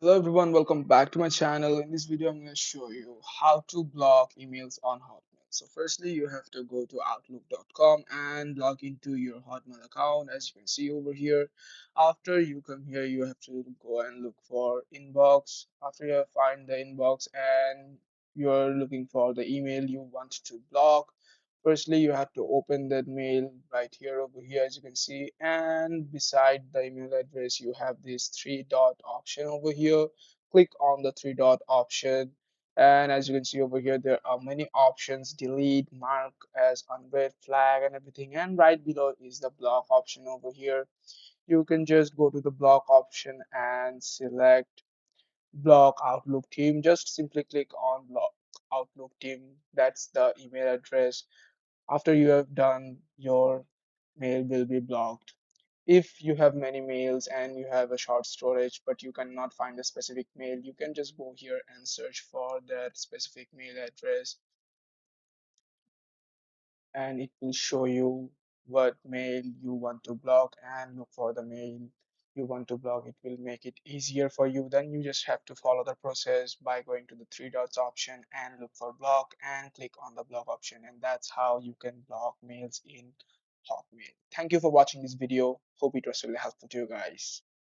Hello everyone, welcome back to my channel. In this video, I'm going to show you how to block emails on Hotmail. So firstly, you have to go to outlook.com and log into your Hotmail account. As you can see over here, after you come here, you have to go and look for inbox. After you find the inbox and you're looking for the email you want to block, firstly, you have to open that mail right here over here, as you can see, and beside the email address, you have this three dot option over here. Click on the three dot option, and as you can see over here, there are many options: delete, mark as unread, flag, and everything. And right below is the block option over here. You can just go to the block option and select block Outlook team. Just simply click on block Outlook team. That's the email address. After you have done, your mail will be blocked. If you have many mails and you have a short storage but you cannot find a specific mail, you can just go here and search for that specific mail address, and it will show you what mail you want to block and look for the mail you want to block. It will make it easier for you. Then you just have to follow the process by going to the three dots option and look for block and click on the block option, and that's how you can block mails in Hotmail. Thank you for watching this video. Hope it was really helpful to you guys.